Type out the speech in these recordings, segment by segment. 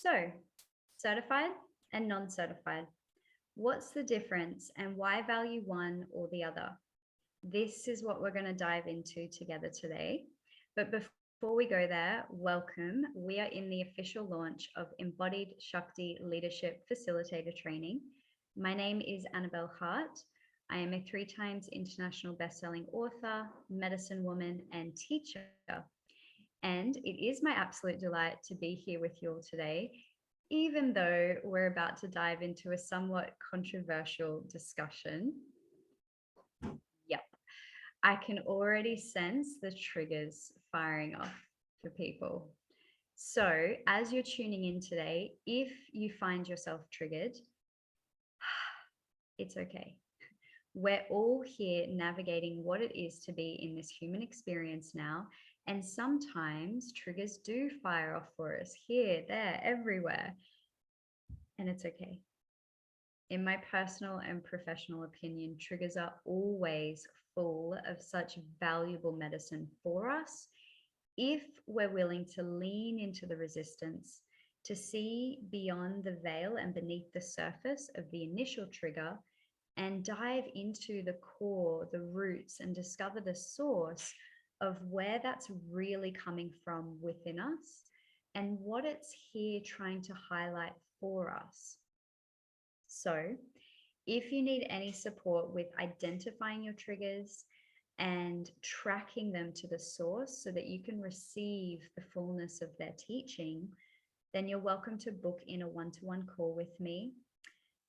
So, certified and non-certified. What's the difference and why value one or the other? This is what we're going to dive into together today. But before we go there, welcome. We are in the official launch of Embodied Shakti Leadership Facilitator Training. My name is Annabelle Hart. I am a 3 times international best-selling author, medicine woman, and teacher. And it is my absolute delight to be here with you all today, even though we're about to dive into a somewhat controversial discussion. Yep, I can already sense the triggers firing off for people. So as you're tuning in today, if you find yourself triggered, it's okay. We're all here navigating what it is to be in this human experience now. And sometimes triggers do fire off for us here, there, everywhere. And it's okay. In my personal and professional opinion, triggers are always full of such valuable medicine for us if we're willing to lean into the resistance, to see beyond the veil and beneath the surface of the initial trigger and dive into the core, the roots, and discover the source of where that's really coming from within us and what it's here trying to highlight for us. So if you need any support with identifying your triggers and tracking them to the source so that you can receive the fullness of their teaching, then you're welcome to book in a one-to-one call with me.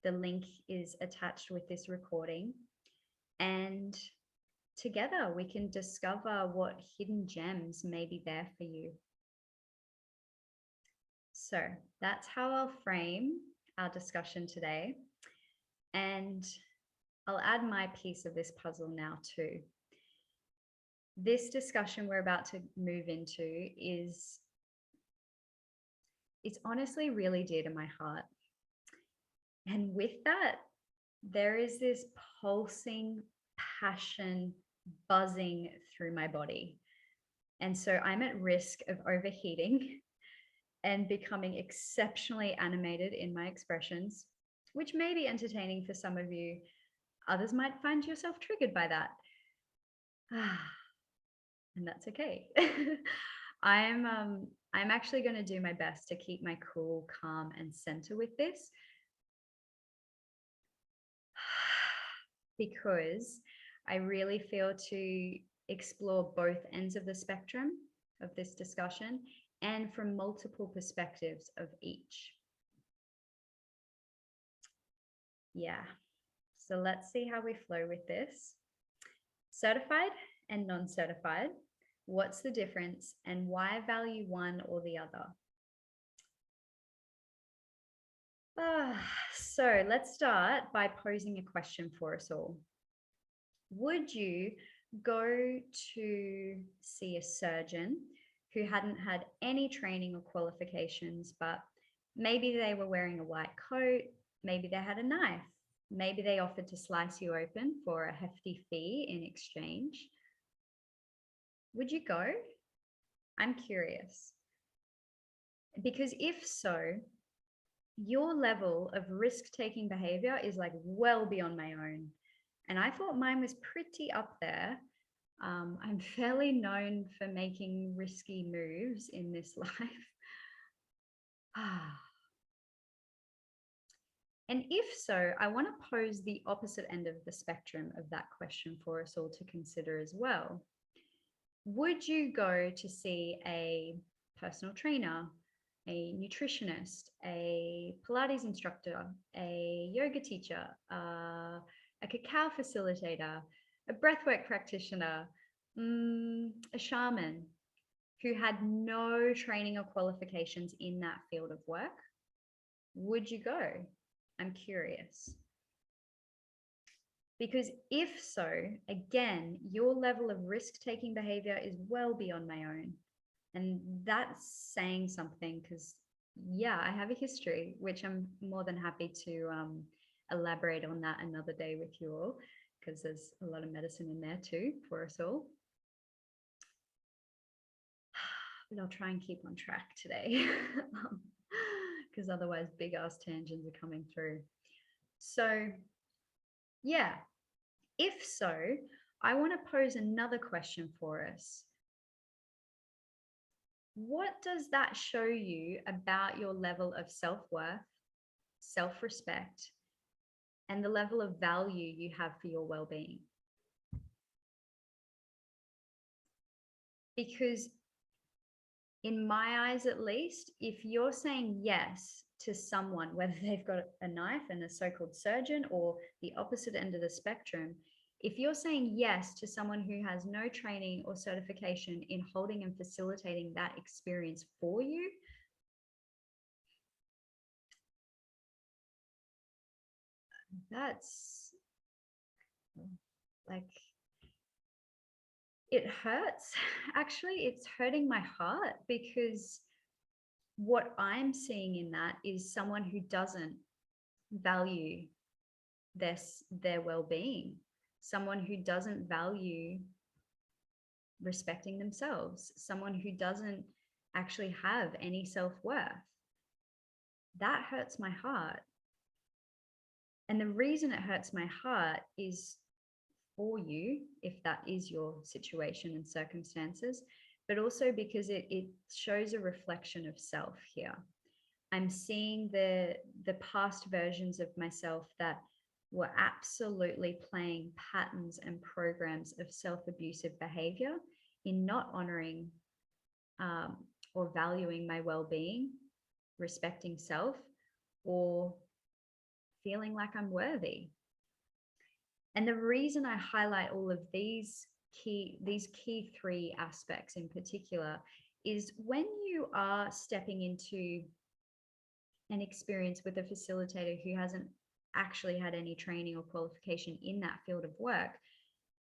The link is attached with this recording, and together we can discover what hidden gems may be there for you. So that's how I'll frame our discussion today. And I'll add my piece of this puzzle now too. This discussion we're about to move into it's honestly really dear to my heart. And with that, there is this pulsing passion buzzing through my body. And so I'm at risk of overheating and becoming exceptionally animated in my expressions, which may be entertaining for some of you. Others might find yourself triggered by that. And that's okay. I'm actually going to do my best to keep my cool, calm, and center with this, because I really feel to explore both ends of the spectrum of this discussion and from multiple perspectives of each. Yeah, so let's see how we flow with this. Certified and non-certified, what's the difference and why value one or the other? So let's start by posing a question for us all. Would you go to see a surgeon who hadn't had any training or qualifications, but maybe they were wearing a white coat, maybe they had a knife, maybe they offered to slice you open for a hefty fee in exchange? Would you go? I'm curious. Because if so, your level of risk-taking behavior is like well beyond my own. And I thought mine was pretty up there. I'm fairly known for making risky moves in this life. And if so, I want to pose the opposite end of the spectrum of that question for us all to consider as well. Would you go to see a personal trainer, a nutritionist, a Pilates instructor, a yoga teacher, a cacao facilitator, a breathwork practitioner, a shaman who had no training or qualifications in that field of work? Would you go? I'm curious. Because if so, again, your level of risk-taking behavior is well beyond my own. And that's saying something, because yeah, I have a history, which I'm more than happy to elaborate on that another day with you all, because there's a lot of medicine in there too for us all. But I'll try and keep on track today, because otherwise big ass tangents are coming through. So yeah, if so, I want to pose another question for us. What does that show you about your level of self-worth, self-respect, and the level of value you have for your well-being? Because in my eyes, at least, if you're saying yes to someone, whether they've got a knife and a so-called surgeon or the opposite end of the spectrum, if you're saying yes to someone who has no training or certification in holding and facilitating that experience for you, that's like, it hurts. Actually, it's hurting my heart, because what I'm seeing in that is someone who doesn't value their well-being, someone who doesn't value respecting themselves, someone who doesn't actually have any self-worth. That hurts my heart. And the reason it hurts my heart is for you, if that is your situation and circumstances, but also because it shows a reflection of self here. I'm seeing the past versions of myself that were absolutely playing patterns and programs of self-abusive behavior in not honoring or valuing my well-being, respecting self, or feeling like I'm worthy. And the reason I highlight all of these key three aspects in particular is when you are stepping into an experience with a facilitator who hasn't actually had any training or qualification in that field of work,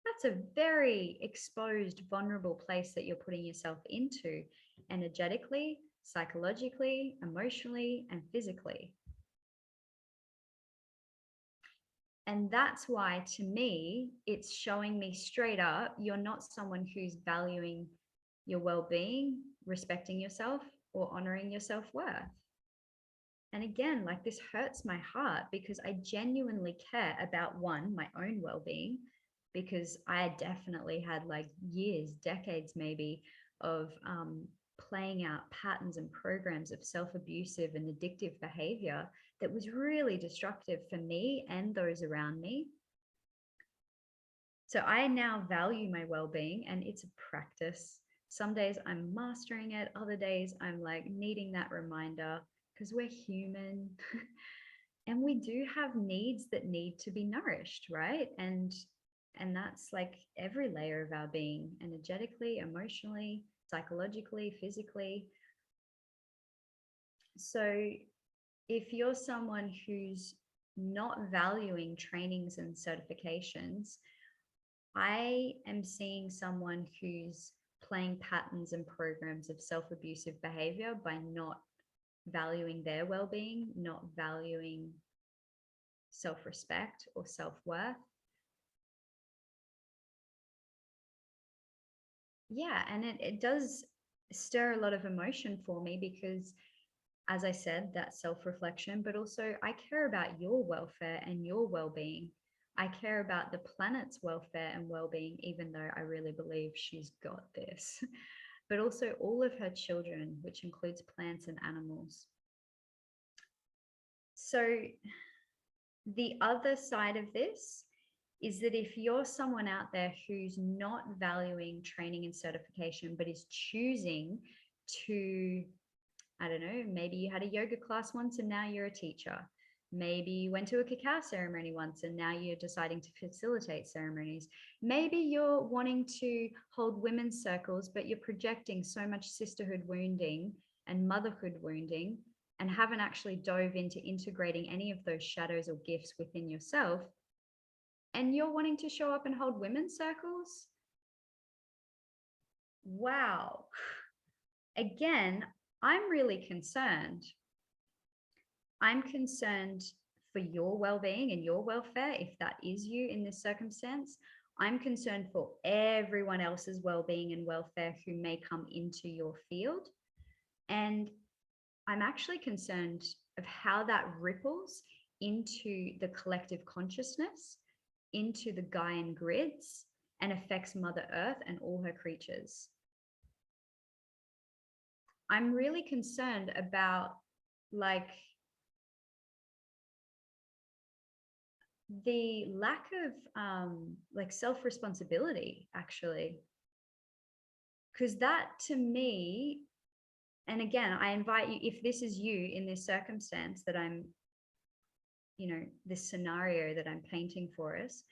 that's a very exposed, vulnerable place that you're putting yourself into, energetically, psychologically, emotionally, and physically. And that's why, to me, it's showing me straight up, you're not someone who's valuing your well-being, respecting yourself, or honoring your self-worth. And again, like, this hurts my heart because I genuinely care about, one, my own well-being, because I definitely had like years, decades maybe, of playing out patterns and programs of self-abusive and addictive behavior that was really destructive for me and those around me. So I now value my well-being, and it's a practice. Some days I'm mastering it, other days I'm like needing that reminder, because we're human and we do have needs that need to be nourished, right? And that's like every layer of our being, energetically, emotionally, psychologically, physically. So if you're someone who's not valuing trainings and certifications, I am seeing someone who's playing patterns and programs of self-abusive behavior by not valuing their well-being, not valuing self-respect or self-worth. Yeah, and it does stir a lot of emotion for me because, as I said, that self-reflection, but also I care about your welfare and your well-being. I care about the planet's welfare and well-being, even though I really believe she's got this, but also all of her children, which includes plants and animals. So the other side of this is that if you're someone out there who's not valuing training and certification, but is choosing to, I don't know, maybe you had a yoga class once and now you're a teacher. Maybe you went to a cacao ceremony once and now you're deciding to facilitate ceremonies. Maybe you're wanting to hold women's circles, but you're projecting so much sisterhood wounding and motherhood wounding and haven't actually dove into integrating any of those shadows or gifts within yourself. And you're wanting to show up and hold women's circles. Wow. Again, I'm really concerned. I'm concerned for your well-being and your welfare, if that is you in this circumstance. I'm concerned for everyone else's well-being and welfare who may come into your field. And I'm actually concerned of how that ripples into the collective consciousness, into the Gaian grids, and affects Mother Earth and all her creatures. I'm really concerned about like the lack of like self-responsibility, actually, because that to me, and again, I invite you, if this is you in this circumstance that I'm, this scenario that I'm painting for us,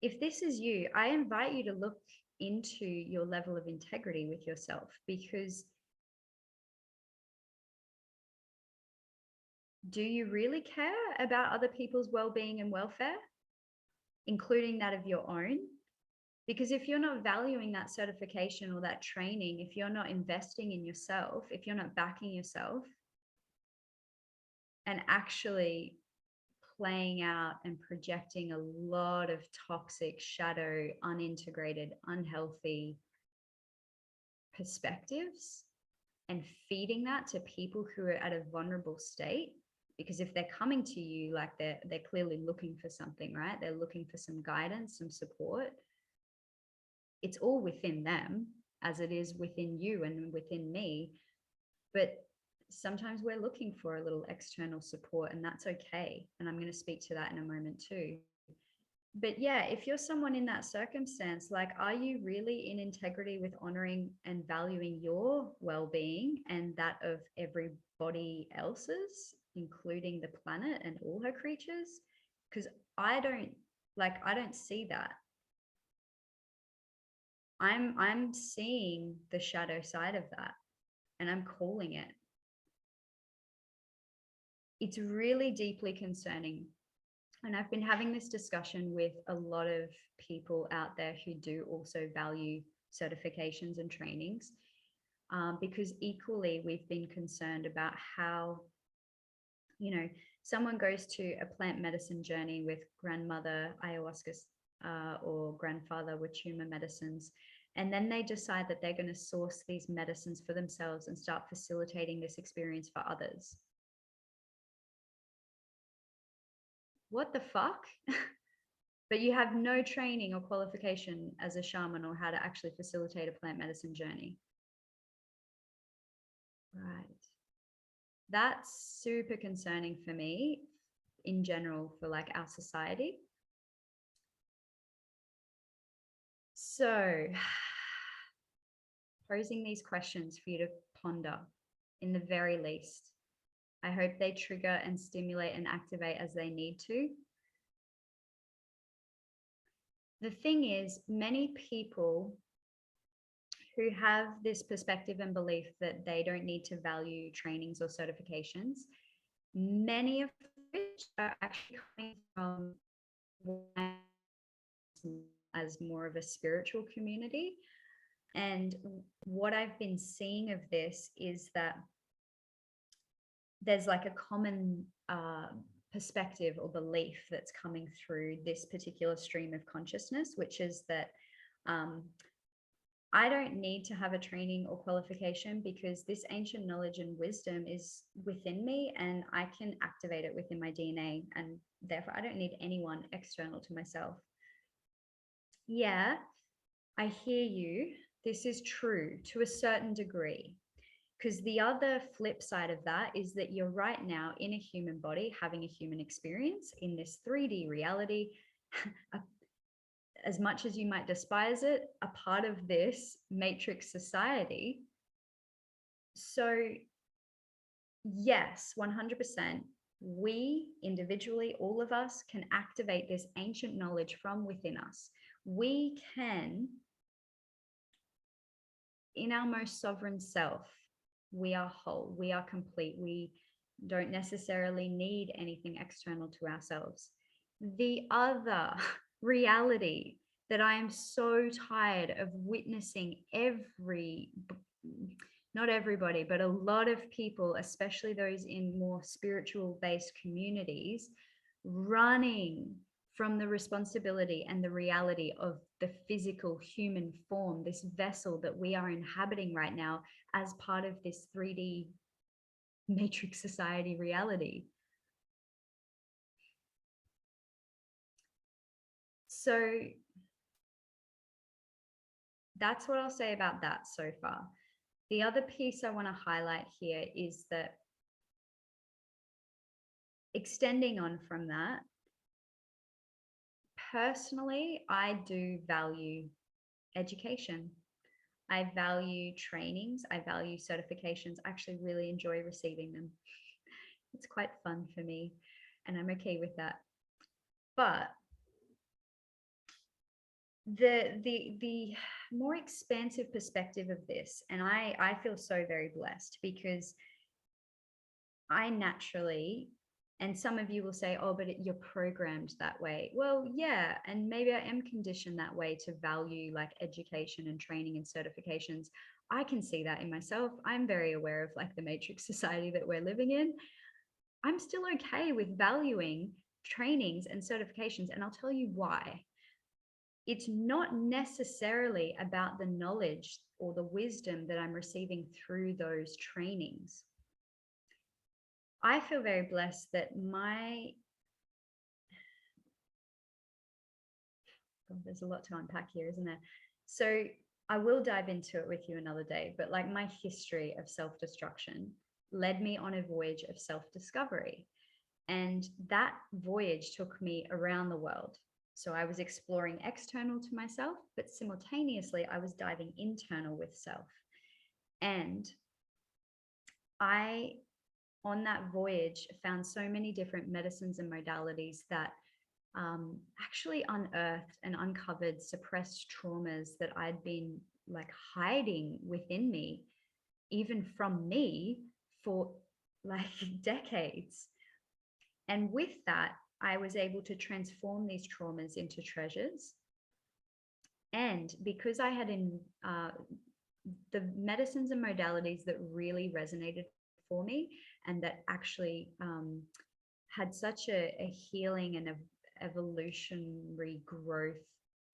if this is you, I invite you to look into your level of integrity with yourself, because do you really care about other people's well-being and welfare, including that of your own? Because if you're not valuing that certification or that training, if you're not investing in yourself, if you're not backing yourself and actually playing out and projecting a lot of toxic, shadow, unintegrated, unhealthy perspectives and feeding that to people who are at a vulnerable state, because if they're coming to you, like they're clearly looking for something, right? They're looking for some guidance, some support. It's all within them, as it is within you and within me. But sometimes we're looking for a little external support, and that's okay. And I'm going to speak to that in a moment too. But yeah, if you're someone in that circumstance, like, are you really in integrity with honoring and valuing your well-being and that of everybody else's, including the planet and all her creatures? Because I don't see that. I'm seeing the shadow side of that, and I'm calling it. It's really deeply concerning. And I've been having this discussion with a lot of people out there who do also value certifications and trainings, because equally we've been concerned about how, someone goes to a plant medicine journey with grandmother ayahuasca or grandfather wachuma medicines, and then they decide that they're going to source these medicines for themselves and start facilitating this experience for others. What the fuck? But you have no training or qualification as a shaman or how to actually facilitate a plant medicine journey. Right. That's super concerning for me in general, for like our society. So posing these questions for you to ponder, in the very least. I hope they trigger and stimulate and activate as they need to. The thing is, many people who have this perspective and belief that they don't need to value trainings or certifications, many of which are actually coming from as more of a spiritual community. And what I've been seeing of this is that there's like a common perspective or belief that's coming through this particular stream of consciousness, which is that I don't need to have a training or qualification because this ancient knowledge and wisdom is within me and I can activate it within my DNA, and therefore I don't need anyone external to myself. Yeah, I hear you. This is true to a certain degree. Because the other flip side of that is that you're right now in a human body, having a human experience in this 3D reality. As much as you might despise it, a part of this matrix society. So yes, 100%, we individually, all of us, can activate this ancient knowledge from within us. We can, in our most sovereign self, we are whole, we are complete, we don't necessarily need anything external to ourselves. The other reality that I am so tired of witnessing not everybody, but a lot of people, especially those in more spiritual based communities, running from the responsibility and the reality of the physical human form, this vessel that we are inhabiting right now as part of this 3D matrix society reality. So that's what I'll say about that so far. The other piece I want to highlight here is that, extending on from that, personally, I do value education. I value trainings. I value certifications. I actually really enjoy receiving them. It's quite fun for me, and I'm okay with that. But the more expansive perspective of this, and I feel so very blessed, because I naturally, and some of you will say, oh, but you're programmed that way. Well, yeah, and maybe I am conditioned that way to value like education and training and certifications. I can see that in myself. I'm very aware of like the matrix society that we're living in. I'm still okay with valuing trainings and certifications, and I'll tell you why. It's not necessarily about the knowledge or the wisdom that I'm receiving through those trainings. I feel very blessed that there's a lot to unpack here, isn't there? So I will dive into it with you another day, but like my history of self-destruction led me on a voyage of self-discovery. And that voyage took me around the world. So I was exploring external to myself, but simultaneously I was diving internal with self. And I, on that voyage, found so many different medicines and modalities that actually unearthed and uncovered suppressed traumas that I'd been like hiding within me, even from me, for like decades. And with that, I was able to transform these traumas into treasures. And because I had the medicines and modalities that really resonated for me, and that actually had such a healing and a evolutionary growth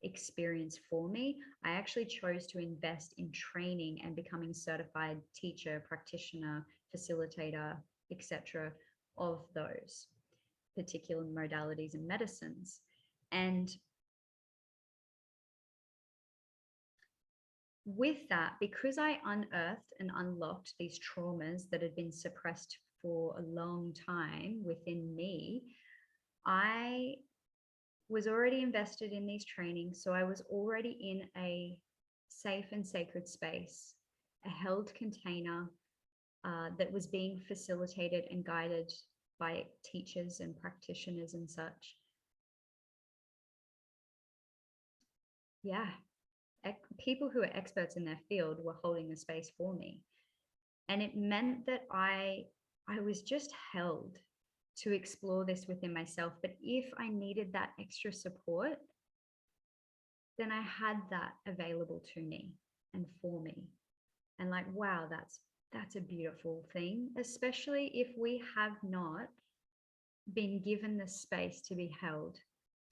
experience for me, I actually chose to invest in training and becoming certified teacher, practitioner, facilitator, etc., of those particular modalities and medicines. And with that, because I unearthed and unlocked these traumas that had been suppressed for a long time within me, I was already invested in these trainings. So I was already in a safe and sacred space, a held container that was being facilitated and guided by teachers and practitioners and such. Yeah, people who are experts in their field were holding the space for me. And it meant that I was just held to explore this within myself. But if I needed that extra support, then I had that available to me and for me. And like, wow, that's a beautiful thing, especially if we have not been given the space to be held,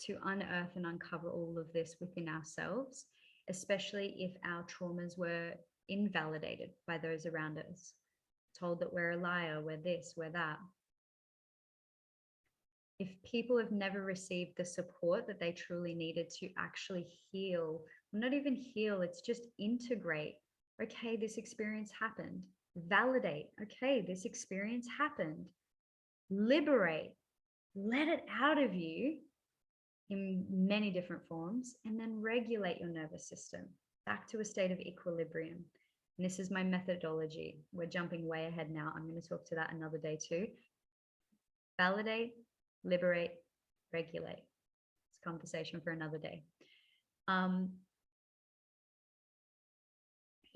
to unearth and uncover all of this within ourselves, especially if our traumas were invalidated by those around us, told that we're a liar, we're this, we're that. If people have never received the support that they truly needed to actually heal, not even heal, it's just integrate. Okay, this experience happened. Validate. Okay, this experience happened. Liberate. Let it out of you in many different forms, and then regulate your nervous system back to a state of equilibrium. And this is my methodology. We're jumping way ahead now. I'm going to talk to that another day too. Validate, liberate, regulate. It's a conversation for another day.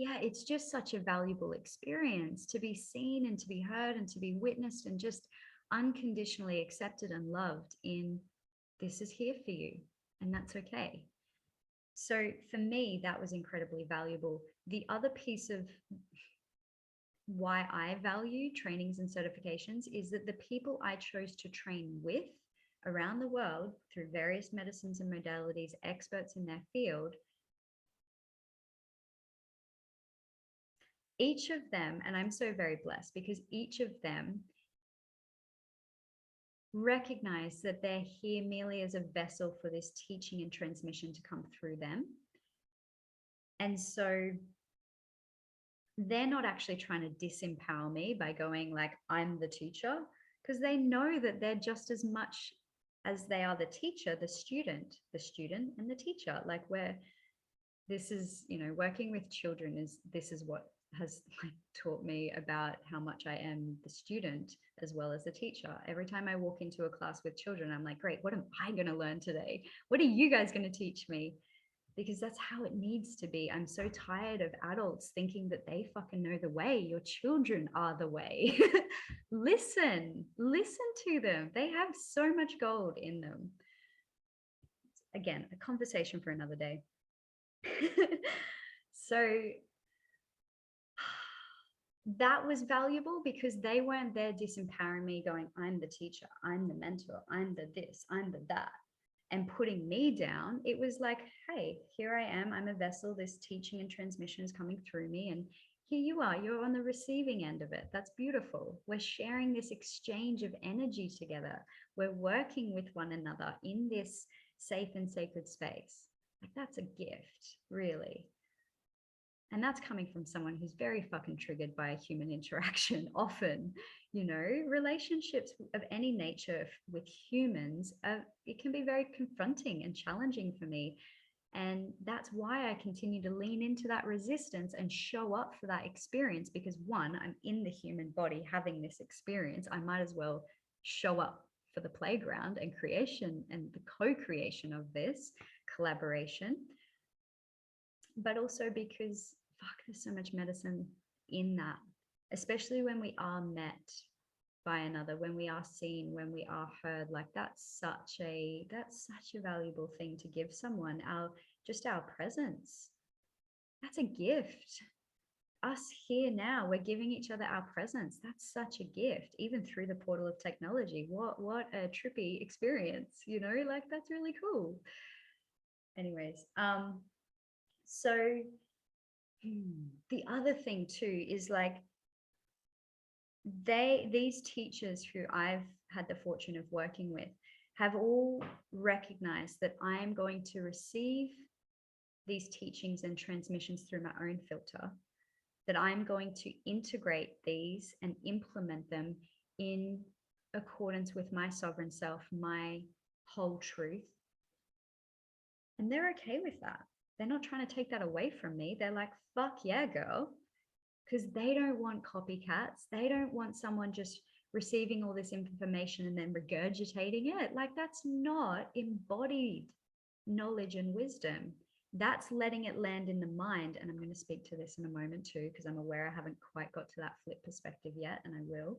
Yeah, it's just such a valuable experience to be seen and to be heard and to be witnessed and just unconditionally accepted and loved in this is here for you, and that's okay. So for me, that was incredibly valuable. The other piece of why I value trainings and certifications is that the people I chose to train with around the world through various medicines and modalities, experts in their field, each of them, and I'm so very blessed because each of them recognize that they're here merely as a vessel for this teaching and transmission to come through them. And so they're not actually trying to disempower me by going like, I'm the teacher, because they know that they're just as much as they are the teacher, the student and the teacher. Like, where this is, you know, working with children this is what has like taught me about how much I am the student as well as the teacher. Every time I walk into a class with children, I'm like, great, what am I going to learn today? What are you guys going to teach me? Because that's how it needs to be. I'm so tired of adults thinking that they fucking know the way. Your children are the way. Listen to them. They have so much gold in them. Again, a conversation for another day. So that was valuable because they weren't there disempowering me, going, I'm the teacher, I'm the mentor, I'm the this, I'm the that, and putting me down. It was like, hey, here I am, I'm a vessel, this teaching and transmission is coming through me, and here you are, you're on the receiving end of it. That's beautiful. We're sharing this exchange of energy together. We're working with one another in this safe and sacred space. Like, that's a gift, really. And that's coming from someone who's very fucking triggered by human interaction often. You know, relationships of any nature with humans, it can be very confronting and challenging for me. And that's why I continue to lean into that resistance and show up for that experience, because one, I'm in the human body having this experience. I might as well show up for the playground and creation and the co-creation of this collaboration. But also because, fuck, there's so much medicine in that, especially when we are met by another, when we are seen, when we are heard. Like, that's such a valuable thing to give someone. Our presence, that's a gift. Us here now, we're giving each other our presence. That's such a gift, even through the portal of technology. What a trippy experience, you know, like, that's really cool. Anyways, so the other thing too is, like, these teachers who I've had the fortune of working with have all recognized that I am going to receive these teachings and transmissions through my own filter, that I'm going to integrate these and implement them in accordance with my sovereign self, my whole truth. And they're okay with that. They're not trying to take that away from me. They're like, fuck yeah, girl. Because they don't want copycats. They don't want someone just receiving all this information and then regurgitating it. Like, that's not embodied knowledge and wisdom. That's letting it land in the mind. And I'm going to speak to this in a moment too, because I'm aware I haven't quite got to that flip perspective yet, and I will.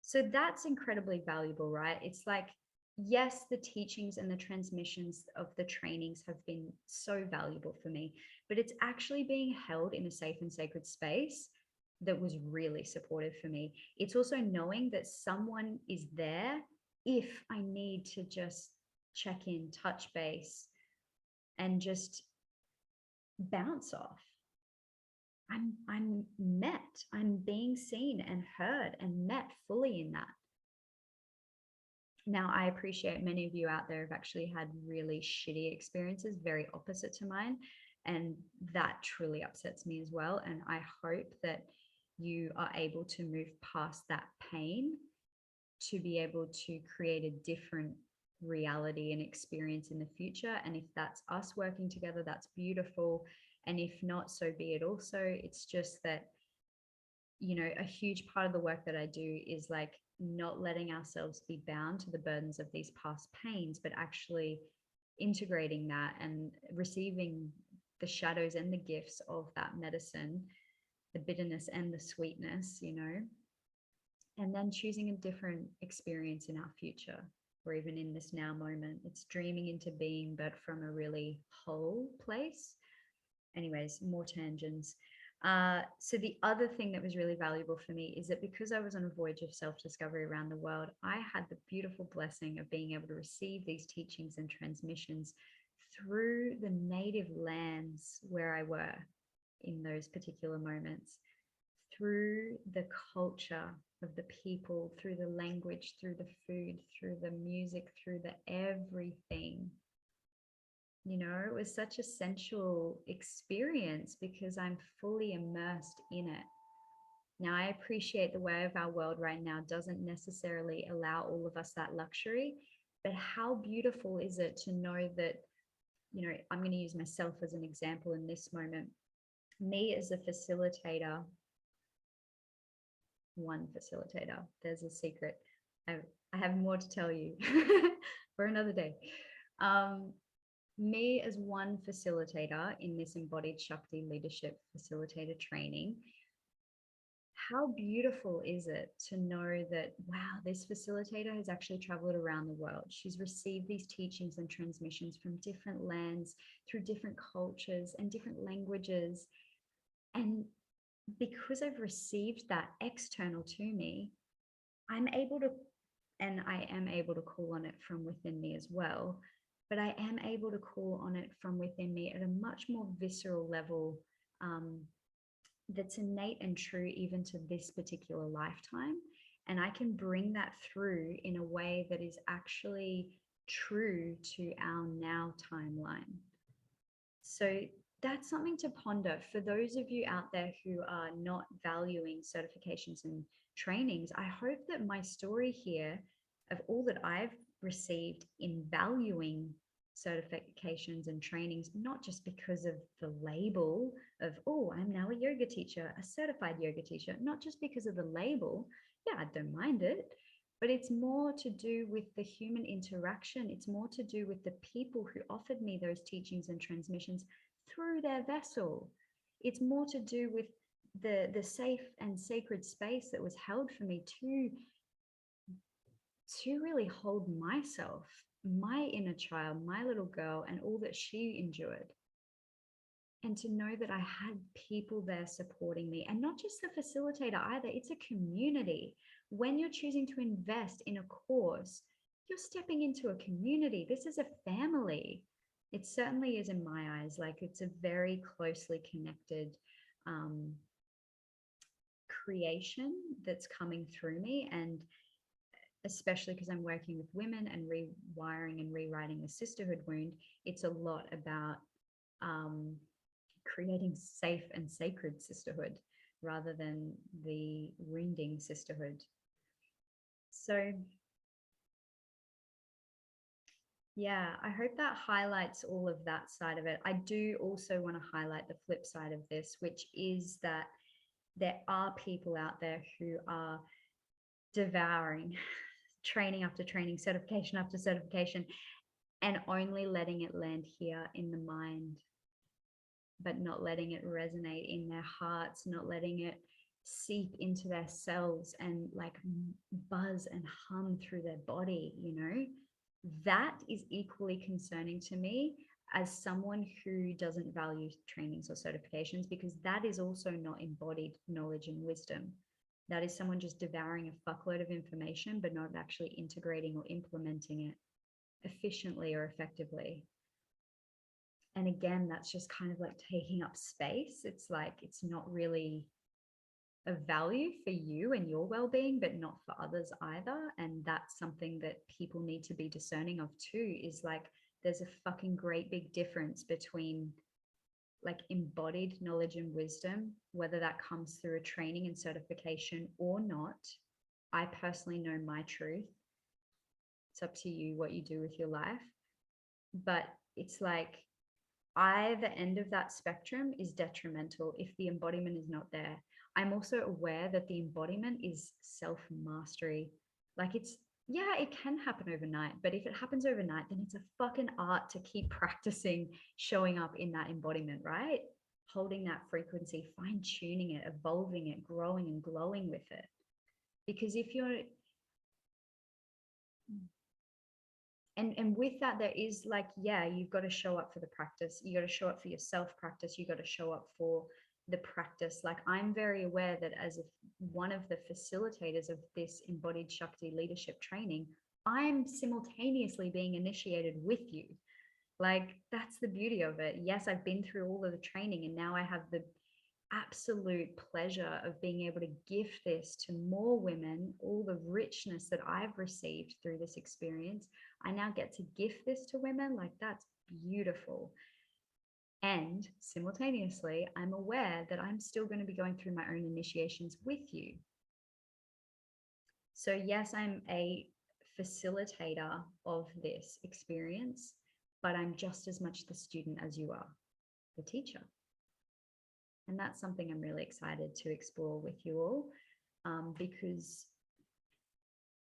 So that's incredibly valuable, right? It's like, yes, the teachings and the transmissions of the trainings have been so valuable for me, but it's actually being held in a safe and sacred space that was really supportive for me. It's also knowing that someone is there if I need to just check in, touch base, and just bounce off. I'm met. I'm being seen and heard and met fully in that. Now, I appreciate many of you out there have actually had really shitty experiences, very opposite to mine. And that truly upsets me as well. And I hope that you are able to move past that pain to be able to create a different reality and experience in the future. And if that's us working together, that's beautiful. And if not, so be it also. It's just that, you know, a huge part of the work that I do is like not letting ourselves be bound to the burdens of these past pains, but actually integrating that and receiving the shadows and the gifts of that medicine, the bitterness and the sweetness, you know, and then choosing a different experience in our future, or even in this now moment. It's dreaming into being, but from a really whole place. Anyways, more tangents. So the other thing that was really valuable for me is that because I was on a voyage of self-discovery around the world, I had the beautiful blessing of being able to receive these teachings and transmissions through the native lands where I were in those particular moments, through the culture of the people, through the language, through the food, through the music, through the everything. You know, it was such a sensual experience because I'm fully immersed in it. Now, I appreciate the way of our world right now doesn't necessarily allow all of us that luxury, but how beautiful is it to know that, you know, I'm going to use myself as an example in this moment. Me as a facilitator, one facilitator, there's a secret. I have more to tell you for another day. Me as one facilitator in this Embodied Shakti leadership facilitator training, how beautiful is it to know that, wow, this facilitator has actually traveled around the world. She's received these teachings and transmissions from different lands, through different cultures and different languages. And because I've received that external to me, I'm able to, and I am able to call on it from within me as well, but I am able to call on it from within me at a much more visceral level, that's innate and true even to this particular lifetime. And I can bring that through in a way that is actually true to our now timeline. So that's something to ponder for those of you out there who are not valuing certifications and trainings. I hope that my story here of all that I've received in valuing certifications and trainings, not just because of the label of, oh, I'm now a yoga teacher, a certified yoga teacher, not just because of the label. Yeah, I don't mind it, but it's more to do with the human interaction. It's more to do with the people who offered me those teachings and transmissions through their vessel. It's more to do with the safe and sacred space that was held for me to really hold myself, my inner child, my little girl, and all that she endured. And to know that I had people there supporting me, and not just the facilitator either, it's a community. When you're choosing to invest in a course, you're stepping into a community. This is a family. It certainly is in my eyes. Like, it's a very closely connected creation that's coming through me. And especially because I'm working with women and rewiring and rewriting the sisterhood wound, it's a lot about creating safe and sacred sisterhood rather than the wounding sisterhood. So yeah, I hope that highlights all of that side of it. I do also want to highlight the flip side of this, which is that there are people out there who are devouring training after training, certification after certification, and only letting it land here in the mind, but not letting it resonate in their hearts, not letting it seep into their cells and like buzz and hum through their body, you know? That is equally concerning to me as someone who doesn't value trainings or certifications, because that is also not embodied knowledge and wisdom. That is someone just devouring a fuckload of information, but not actually integrating or implementing it efficiently or effectively. And again, that's just kind of like taking up space. It's like, it's not really of value for you and your well-being, but not for others either. And that's something that people need to be discerning of too, is like, there's a fucking great big difference between like embodied knowledge and wisdom, whether that comes through a training and certification or not. I personally know my truth. It's up to you what you do with your life. But it's like, either end of that spectrum is detrimental if the embodiment is not there. I'm also aware that the embodiment is self-mastery. Like, it's, yeah, it can happen overnight, but if it happens overnight, then it's a fucking art to keep practicing showing up in that embodiment, right? Holding that frequency, fine-tuning it, evolving it, growing and glowing with it. Because if you're, and with that, there is like, yeah, you've got to show up for the practice. You got to show up for your self practice. You got to show up for the practice. Like, I'm very aware that as one of the facilitators of this Embodied Shakti leadership training, I'm simultaneously being initiated with you. Like, that's the beauty of it. Yes, I've been through all of the training, and now I have the absolute pleasure of being able to gift this to more women, all the richness that I've received through this experience. I now get to gift this to women. Like, that's beautiful. And simultaneously, I'm aware that I'm still going to be going through my own initiations with you. So, yes, I'm a facilitator of this experience, but I'm just as much the student as you are, the teacher. And that's something I'm really excited to explore with you all, because,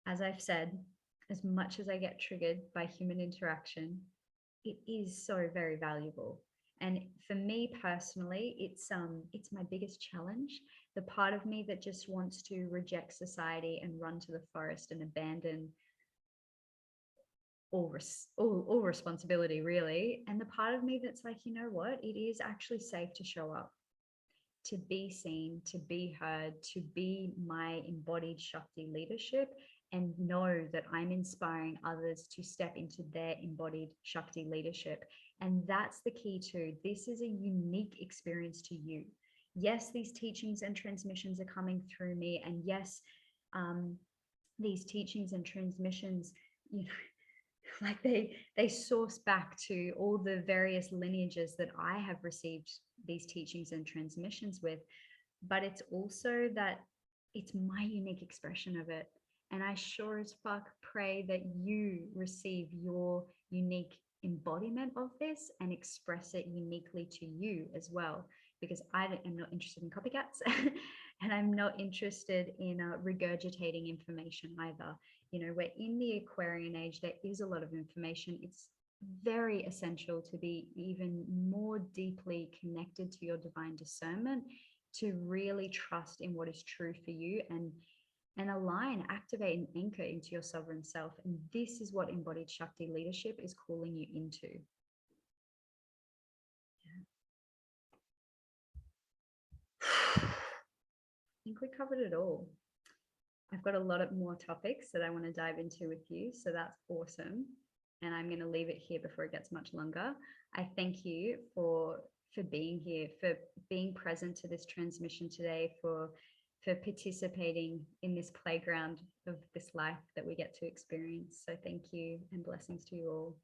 as I've said, as much as I get triggered by human interaction, it is so very valuable. And for me personally, it's my biggest challenge. The part of me that just wants to reject society and run to the forest and abandon all responsibility, really. And the part of me that's like, you know what? It is actually safe to show up, to be seen, to be heard, to be my embodied Shakti leadership, and know that I'm inspiring others to step into their embodied Shakti leadership. And that's the key too. This is a unique experience to you. Yes, these teachings and transmissions are coming through me. And yes, these teachings and transmissions, you know, like they source back to all the various lineages that I have received these teachings and transmissions with, but it's also that it's my unique expression of it. And I sure as fuck pray that you receive your unique embodiment of this and express it uniquely to you as well, because I am not interested in copycats and I'm not interested in regurgitating information either. You know, we're in the Aquarian age, there is a lot of information. It's very essential to be even more deeply connected to your divine discernment, to really trust in what is true for you, and align, activate, and anchor into your sovereign self. And this is what embodied Shakti leadership is calling you into. Yeah. I think we covered it all. I've got a lot of more topics that I want to dive into with you, so that's awesome. And I'm going to leave it here before it gets much longer. I thank you for being here, for being present to this transmission today, for participating in this playground of this life that we get to experience. So thank you, and blessings to you all.